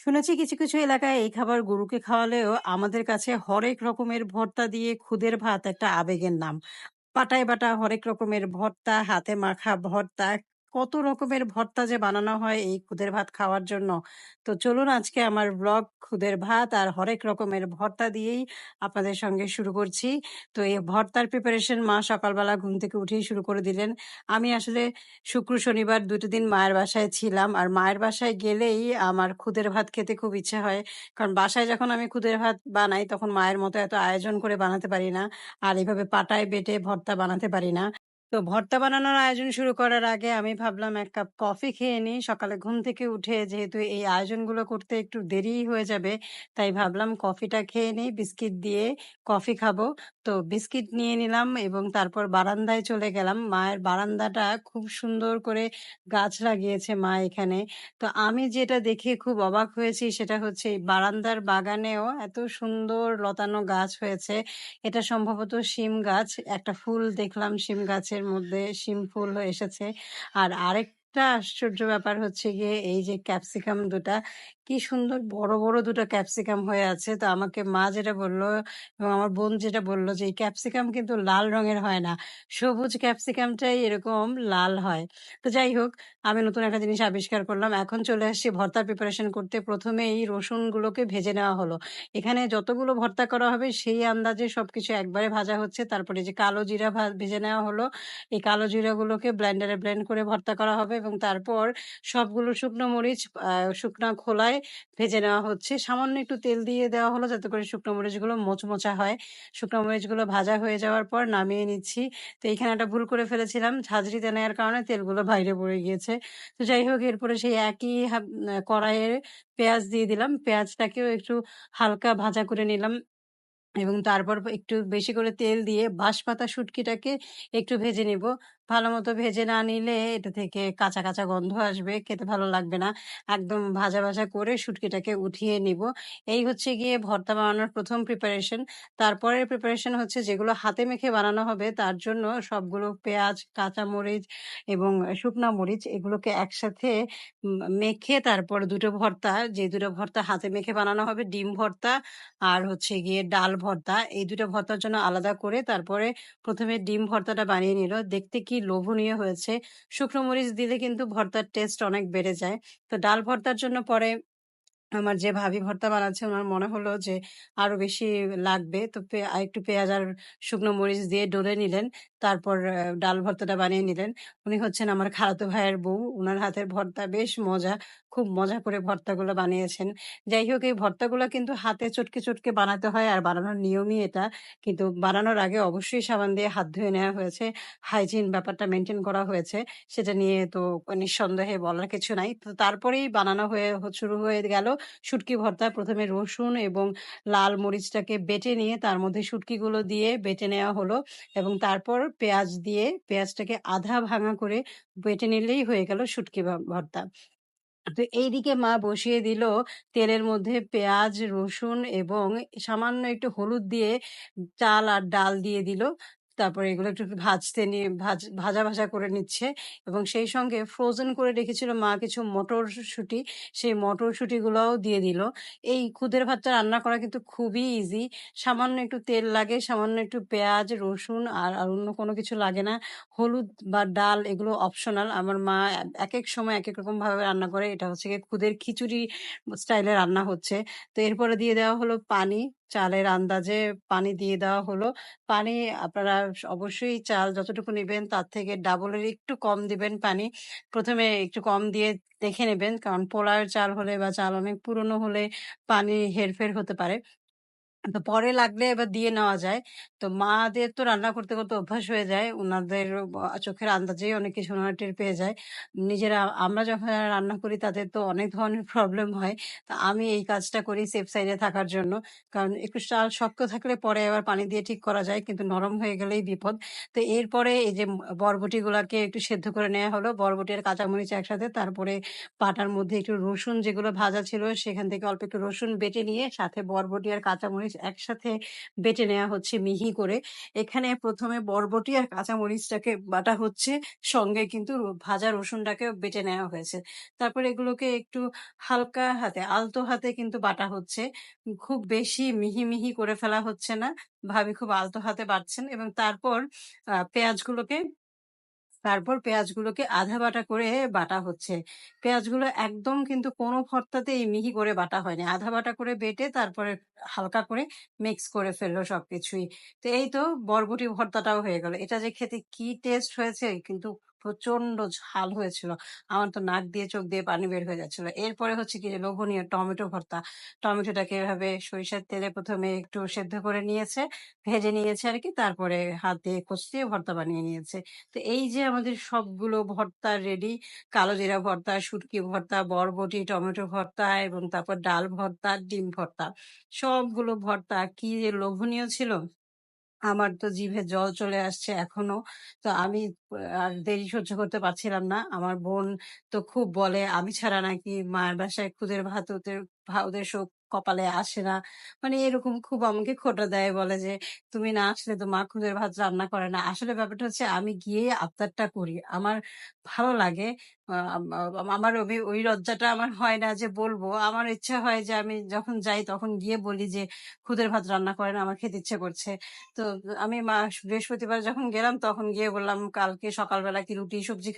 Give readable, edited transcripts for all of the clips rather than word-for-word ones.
শুনেছি কিছু কিছু এলাকায় এই খাবার গরুকে খাওয়ালেও আমাদের কাছে হরেক রকমের ভর্তা দিয়ে খুদের ভাত একটা আবেগের নাম। পাটায় বাটা হরেক রকমের ভর্তা, হাতে মাখা ভর্তা, কত রকমের ভর্তা যে বানানো হয় এই খুদের ভাত খাওয়ার জন্য। তো চলুন আজকে আমার ব্লগ খুদের ভাত আর হরেক রকমের ভর্তা দিয়েই আপনাদের সঙ্গে শুরু করছি। তো এই ভর্তার প্রিপারেশন মা সকালবেলা ঘুম থেকে উঠেই শুরু করে দিলেন। আমি আসলে শুক্র শনিবার দুটো দিন মায়ের বাসায় ছিলাম, আর মায়ের বাসায় গেলেই আমার খুদের ভাত খেতে খুব ইচ্ছে হয়। কারণ বাসায় যখন আমি খুদের ভাত বানাই তখন মায়ের মতো এত আয়োজন করে বানাতে পারি না, আর এভাবে পাটায় বেটে ভর্তা বানাতে পারি না। তো ভর্তা বানানোর আয়োজন শুরু করার আগে আমি ভাবলাম এক কাপ কফি খেয়ে নিই। সকালে ঘুম থেকে উঠে যেহেতু এই আয়োজনগুলো করতে একটু দেরিই হয়ে যাবে, তাই ভাবলাম কফিটা খেয়ে নিই বিস্কিট দিয়ে। কফি খাবো। তো বিস্কিট নিয়ে নিলাম এবং তারপর বারান্দায় চলে গেলাম। মায়ের বারান্দাটা খুব সুন্দর করে গাছ লাগিয়েছে মা এখানে। তো আমি যেটা দেখে খুব অবাক হয়েছি সেটা হচ্ছে এই বারান্দার বাগানেও এত সুন্দর লতানো গাছ হয়েছে। এটা সম্ভবত শিম গাছ। একটা ফুল দেখলাম শিম গাছের মধ্যে শিম ফুল এসেছে। আর আরেকটা আশ্চর্য ব্যাপার হচ্ছে গিয়ে এই যে ক্যাপসিকাম দুটা, কি সুন্দর বড় বড় দুটো ক্যাপসিকাম হয়ে আছে। তো আমাকে মা যেটা বললো এবং আমার বোন যেটা বললো যে এই ক্যাপসিকাম কিন্তু লাল রঙের হয় না, সবুজ ক্যাপসিকামটাই এরকম লাল হয়। তো যাই হোক, আমি নতুন একটা জিনিস আবিষ্কার করলাম। এখন চলে আসছি ভর্তার প্রিপারেশন করতে। প্রথমে এই রসুনগুলোকে ভেজে নেওয়া হলো। এখানে যতগুলো ভর্তা করা হবে সেই আন্দাজে সবকিছু একবারে ভাজা হচ্ছে। তারপরে যে কালো জিরা ভেজে নেওয়া হলো। এই কালো জিরাগুলোকে ব্লেন্ডারে ব্লেন্ড করে ভর্তা করা হবে এবং তারপর সবগুলো শুকনো মরিচ শুকনা খোলায় ভেজে নেওয়া হচ্ছে। সামান্য একটু তেল দিয়ে দেওয়া হলো যাতে করে শুকনো মরিচগুলো মোচমোচা হয়। শুকনো মরিচগুলো ভাজা হয়ে যাওয়ার পর নামিয়ে নিচ্ছি। তো এইখানে একটা ভুল করে ফেলেছিলাম। ঝাঁঝরিতে নেওয়ার কারণে তেলগুলো বাইরে পড়ে গিয়েছে। তো যাই হোক, এরপরে সেই একই কড়াইয়ে পেঁয়াজ দিয়ে দিলাম। পেঁয়াজটাকেও একটু হালকা ভাজা করে নিলাম এবং তারপর একটু বেশি করে তেল দিয়ে বাঁশপাতা শুটকিটাকে একটু ভেজে নিব। ভালোমতো ভেজে না নিলে এটা থেকে কাঁচা কাঁচা গন্ধ আসবে, খেতে ভালো লাগবে না। একদম ভাজা ভাজা করে শুটকিটাকে উঠিয়ে নিব। এই হচ্ছে গিয়ে ভর্তা বানানোর প্রথম প্রিপারেশন। তারপরের প্রিপারেশন হচ্ছে যেগুলো হাতে মেখে বানানো হবে তার জন্য সবগুলো পেঁয়াজ, কাঁচামরিচ এবং শুকনা মরিচ এগুলোকে একসাথে মেখে তারপর দুটো ভর্তা, যে দুটো ভর্তা হাতে মেখে বানানো হবে, ডিম ভর্তা আর হচ্ছে গিয়ে ডাল ভর্তা, এই ২ টা ভর্তার জন্য আলাদা করে তারপরে ১ম এ ডিম ভর্তাটা বানিয়ে নিল। দেখতে কি লোভনীয় হয়েছে! শুকনো মরিচ দিলে কিন্তু ভর্তার টেস্ট অনেক বেড়ে যায়। তো ডাল ভর্তার জন্য পরে আমার যে ভাবি ভর্তা বানাচ্ছে উনার মনে হলো যে আরো বেশি লাগবে। তো আরেকটু পেঁয়াজ আর শুকনো মরিচ দিয়ে ডলে নিলেন। তারপর ডাল ভর্তাটা বানিয়ে নিলেন। উনি হচ্ছেন আমার খালাতো ভাইয়ের বউ। উনার হাতের ভর্তা বেশ মজা। খুব মজা করে ভর্তাগুলো বানিয়েছেন। যাই হোক, এই ভর্তাগুলো কিন্তু হাতে চটকে চটকে বানাতে হয় আর বানানোর নিয়মই এটা। কিন্তু বানানোর আগে অবশ্যই সাবান দিয়ে হাত ধুয়ে নেওয়া হয়েছে। হাইজিন ব্যাপারটা মেইনটেইন করা হয়েছে। সেটা নিয়ে তো নিঃসন্দেহে বলার কিছু নাই। তো তারপরেই বানানো শুরু হয়ে গেল শুটকি ভর্তা। ১ম এ রসুন এবং লাল মরিচটাকে বেটে নিয়ে তার মধ্যে শুটকিগুলো দিয়ে বেটে নেওয়া হলো এবং তারপর পেঁয়াজ দিয়ে পেঁয়াজটাকে আধা ভাঙা করে বেটে নিলেই হয়ে গেল শুটকি ভর্তা। তো এইদিকে মা বসিয়ে দিল তেলের মধ্যে পেঁয়াজ, রসুন এবং সামান্য একটু হলুদ দিয়ে চাল আর ডাল দিয়ে দিল। তারপরে এগুলো একটু একটু ভাজতে নিয়ে ভাজা ভাজা করে নিচ্ছে এবং সেই সঙ্গে ফ্রোজেন করে রেখেছিল মা কিছু মটরশুঁটি, সেই মটরশুঁটিগুলোও দিয়ে দিল। এই খুদের ভাতটা রান্না করা কিন্তু খুবই ইজি। সামান্য একটু তেল লাগে, সামান্য একটু পেঁয়াজ, রসুন আর অন্য কোনো কিছু লাগে না। হলুদ বা ডাল এগুলো অপশনাল। আমার মা একেক সময় একেক রকম ভাবে রান্না করে। এটা হচ্ছে গিয়ে খুদের খিচুড়ি স্টাইলে রান্না হচ্ছে। তো এরপরে দিয়ে দেওয়া হলো পানি। চালের আন্দাজে পানি দিয়ে দেওয়া হলো। পানি আপনারা অবশ্যই চাল যতটুকু নিবেন তার থেকে ডাবলের একটু কম দিবেন পানি। ১ম এ একটু কম দিয়ে দেখে নেবেন। কারণ পোলাওয়ের চাল হলে বা চাল অনেক পুরনো হলে পানি হেরফের হতে পারে। তো পরে লাগলে এবার দিয়ে নেওয়া যায়। তো মাদের তো রান্না করতে, করতে অভ্যাস হয়ে যায়। উনাদের চোখের আন্দাজেই অনেক কিছু উনারা টের পেয়ে যায়। নিজেরা আমরা যখন রান্না করি তাদের তো অনেক ধরনের প্রবলেম হয়। তো আমি এই কাজটা করি সেফ সাইড এ থাকার জন্য। কারণ একটু চাল শক্ত থাকলে পরে আবার পানি দিয়ে ঠিক করা যায়। কিন্তু নরম হয়ে গেলেই বিপদ। তো এরপরে এই যে বরবটিগুলাকে একটু সেদ্ধ করে নেয়া হলো। বরবটি আর কাঁচামরিচ একসাথে। তারপরে পাটার মধ্যে একটু রসুন যেগুলো ভাজা ছিল সেখান থেকে অল্প একটু রসুন বেটে নিয়ে সাথে বরবটি আর কাঁচামরিচ একসাথে বেটে নেয়া হচ্ছে মিহি করে। এখানে ১ম এ বরবটি আর কাঁচামরিচটাকে বাটা হচ্ছে, সঙ্গে কিন্তু ভাজা রসুনটাকেও বেটে নেওয়া হয়েছে। তারপরে এগুলোকে একটু হালকা হাতে, আলতো হাতে কিন্তু বাটা হচ্ছে। খুব বেশি মিহি করে ফেলা হচ্ছে না। ভাবি খুব আলতো হাতে বাটছেন এবং আ পেঁয়াজগুলোকে পেঁয়াজগুলোকে আধা বাটা করে বাটা হচ্ছে। পেঁয়াজগুলো একদম কিন্তু কোনো ভর্তাতেই মিহি করে বাটা হয়নি। আধা বাটা করে বেটে তারপরে হালকা করে মিক্স করে ফেলল সবকিছুই। তো এই তো বরবটি ভর্তাটাও হয়ে গেল। এটা যে খেতে কি টেস্ট হয়েছে কিন্তু প্রচন্ড ঝাল হয়েছিল। আমার তো নাক দিয়ে চোখ দিয়ে পানি বের হয়ে যাচ্ছিল। এরপরে হচ্ছে কি যে লোভনীয় টমেটো ভর্তা। টমেটোটাকে এভাবে সরিষার তেলে ১ম এ একটু সেদ্ধ করে নিয়েছে, ভেজে নিয়েছে আরকি। তারপরে হাত দিয়ে কষিয়ে ভর্তা বানিয়ে নিয়েছে। তো এই যে আমাদের সবগুলো ভর্তা রেডি, কালো জিরা ভর্তা, শুটকি ভর্তা, বরবটি, টমেটো ভর্তা এবং তারপর ডাল ভর্তা, ডিম ভর্তা। সবগুলো ভর্তা কি যে লোভনীয় ছিল! আমার তো জিভে জল চলে আসছে এখনো। তো আমি আর দেরি সহ্য করতে পারছিলাম না। আমার বোন তো খুব বলে, আমি ছাড়া নাকি মায়ের বাসায় খুদের ভাত ওদের কপালে আসে না। মানে এরকম খুব আমাকে খোঁটা দেয়। বলে যে, "তুমি না আসলে তো মা খুদের ভাত রান্না করে না।" আসলে ব্যাপারটা হচ্ছে আমি গিয়ে আবদারটা করি। আমার ভালো লাগে। আ আম আমার ওই লজ্জাটা আমার হয় না যে বলবো। আমার ইচ্ছা হয় যে আমি যখন যাই তখন গিয়ে বলি যে, "খুদের ভাত রান্না করেন, আমার খেতে ইচ্ছে করছে।" তো আমি বৃহস্পতিবার যখন গেলাম তখন গিয়ে বললাম, "কালকে সকালবেলা কি রুটি সবজি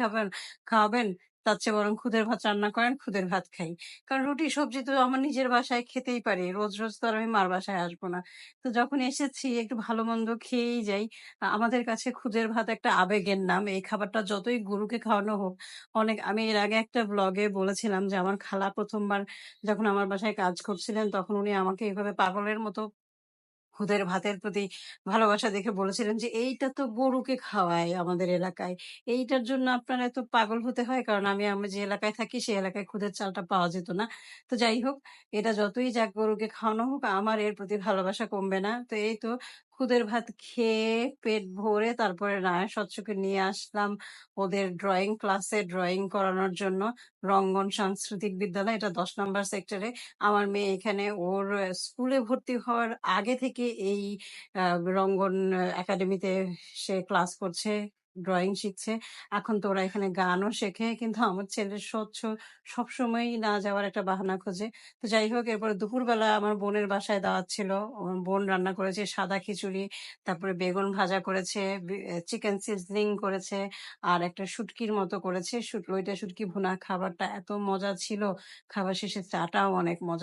খাওয়াবেন? তার চেয়ে বরং খুদের ভাত রান্না করেন, খুদের ভাত খাই।" কারণ রুটি সবজি তো আমার নিজের বাসায় খেতেই পারি। রোজ তো আর আমি মার বাসায় আসবো না। তো যখন এসেছি একটু ভালো-মন্দ খেয়েই যাই। আমাদের কাছে খুদের ভাত একটা আবেগের নাম। এই খাবারটা যতই গরুকে খাওয়ানো হোক, আমি এর আগে একটা ভ্লগে বলেছিলাম যে আমার খালা ১ম বার যখন আমার বাসায় কাজ করছিলেন তখন উনি আমাকে এভাবে পাগলের মতো খুদের ভাতের প্রতি ভালোবাসা দেখে বলেছিলেন যে, "এইটা তো গরুকে খাওয়ায় আমাদের এলাকায়। এইটার জন্য আপনার এত পাগল হতে হয়?" কারণ আমি যে এলাকায় থাকি সেই এলাকায় খুদের চালটা পাওয়া যেত না। তো যাই হোক, এটা যতই যাক গরুকে খাওয়ানো হোক আমার এর প্রতি ভালোবাসা কমবে না। তো এই তো খুদের ভাত খেয়ে পেট ভরে তারপরে নায়া স্বচ্ছকে নিয়ে আসলাম ওদের ড্রইং ক্লাসে ড্রইং করানোর জন্য। রঙ্গন সাংস্কৃতিক বিদ্যালয়, এটা ১০ নাম্বার সেক্টরে। আমার মেয়ে এখানে ওর স্কুলে ভর্তি হওয়ার আগে থেকে এই আ রঙ্গন একাডেমিতে সে ক্লাস করছে, ড্রইং শিখছে। এখন তো ওরা এখানে গানও শেখে। কিন্তু আমার ছেলে সবসময়ই না যাওয়ার একটা বাহানা খোঁজে। তো যাই হোক এরপরে দুপুরবেলা আমার বোনের বাসায় দাওয়াত ছিল। আমার বোন রান্না করেছে সাদা খিচুড়ি, তারপরে বেগুন ভাজা করেছে, চিকেন সিজনিং করেছে, আর একটা শুটকির মতো করেছে। লইটা শুটকি ভুনা। খাবারটা এত মজা ছিল। খাবার শেষে চাটাও অনেক মজা